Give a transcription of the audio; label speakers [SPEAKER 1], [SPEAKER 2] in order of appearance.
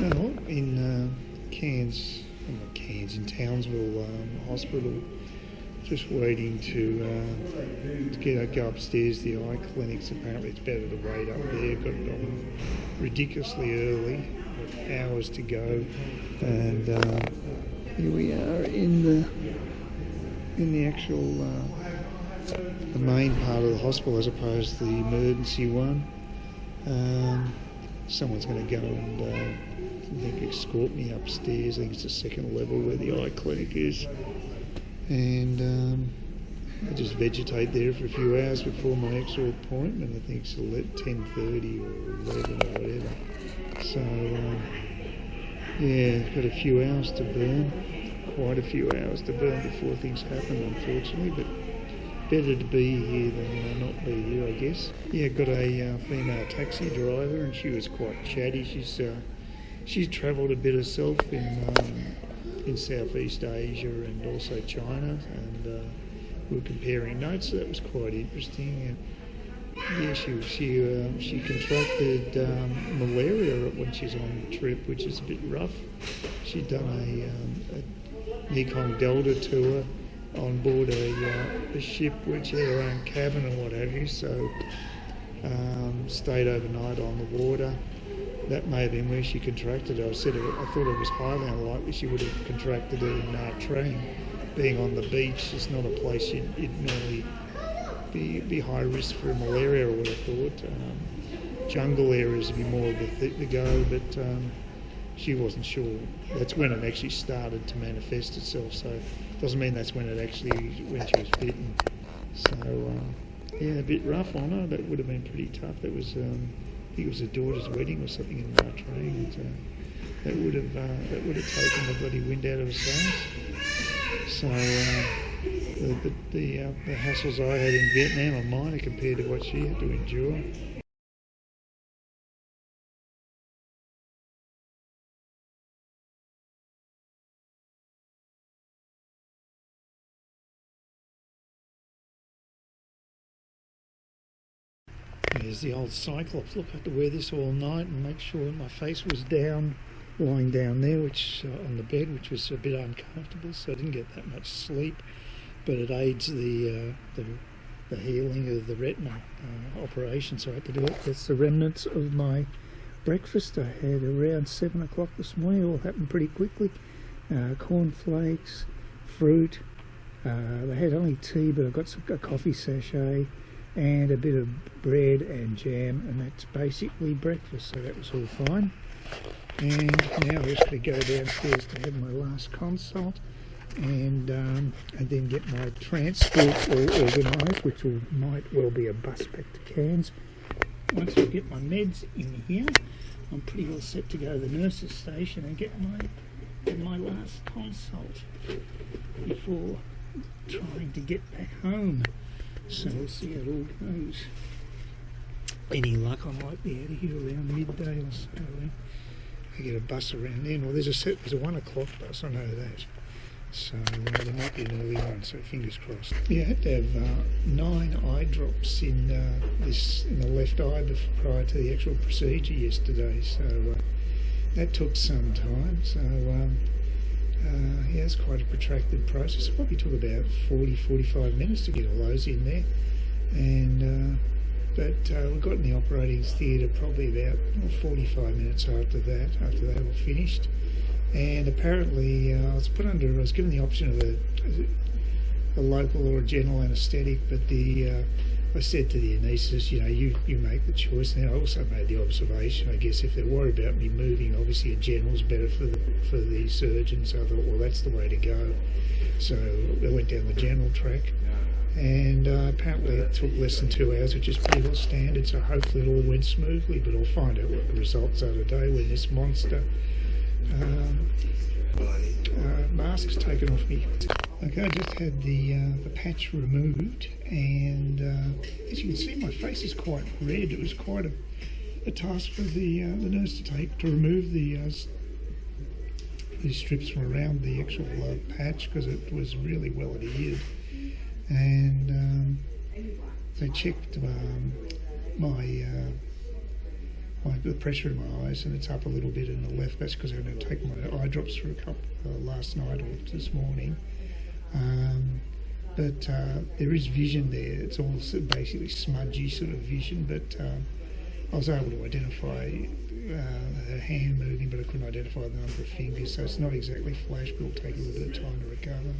[SPEAKER 1] Well, in in Townsville Hospital, just waiting to go upstairs. The eye clinics, apparently it's better to wait up there. Got it on ridiculously early, hours to go, and here we are in the actual the main part of the hospital as opposed to the emergency one. Someone's going to go and escort me upstairs. I think it's the second level where the eye clinic is, and I just vegetate there for a few hours before my actual appointment. I think it's 10:30 or 11 or whatever. So yeah, got a few hours to burn, quite a few hours to burn before things happen, unfortunately, but better to be here than not be here, I guess. Yeah, got a female taxi driver, and she was quite chatty. She's travelled a bit herself in Southeast Asia and also China, and we were comparing notes, so that was quite interesting. Yeah, she contracted malaria when she's on a trip, which is a bit rough. She'd done a Mekong Delta tour on board a ship which had her own cabin and what have you, so stayed overnight on the water. That may have been where she contracted it. I thought it was highly unlikely she would have contracted it in Nha Trang. Being on the beach, it's not a place you'd normally be high risk for malaria, I would have thought. Jungle areas would be more of the go, but she wasn't sure. That's when it actually started to manifest itself, so it doesn't mean that's when she was bitten. So yeah, a bit rough on her. That would have been pretty tough. That was I think it was her daughter's wedding or something in Nha Trang. That would have taken the bloody wind out of her sails. So the hassles I had in Vietnam are minor compared to what she had to endure. There's the old Cyclops. Look, I had to wear this all night and make sure my face was down, lying down there, which on the bed, which was a bit uncomfortable, so I didn't get that much sleep. But it aids the healing of the retina operation, so I had to do it. That's the remnants of my breakfast I had around 7 o'clock this morning. It all happened pretty quickly. Cornflakes, fruit. They had only tea, but I got a coffee sachet and a bit of bread and jam, and that's basically breakfast, so that was all fine. And now I'm just going to go downstairs to have my last consult, and then get my transport all organised, which might well be a bus back to Cairns. Once I get my meds in here, I'm pretty well set to go to the nurse's station and get my last consult before trying to get back home. So we'll see how it all goes. Any luck, I might be out of here around midday or so. I get a bus around then. Well, there's a 1 o'clock bus, I know that. So there might be an early one, so fingers crossed. Yeah, I had to have 9 eye drops in the left eye prior to the actual procedure yesterday. So that took some time. So yeah, it's quite a protracted process. It probably took about 40-45 minutes to get all those in there, and but we got in the operating theatre probably about 45 minutes after that all finished. And apparently I was given the option of a local or a general anaesthetic, but I said to the anaesthetist, you make the choice. And I also made the observation, I guess, if they're worried about me moving, obviously a general's better for the surgeon. So I thought, well, that's the way to go. So I went down the general track, and apparently it took less than 2 hours, which is pretty well standard. So hopefully it all went smoothly, but I'll find out what the results are today when this monster mask's taken off me. Okay, I just had the patch removed, and as you can see, my face is quite red. It was quite a task for the nurse to remove these strips from around the actual patch, because it was really well adhered. And they checked my the pressure in my eyes, and it's up a little bit in the left. That's because I had to take my eye drops for a couple last night or this morning. But there is vision there. It's all basically smudgy sort of vision, but I was able to identify her hand moving, but I couldn't identify the number of fingers, so it's not exactly flash, but it'll take a little bit of time to recover.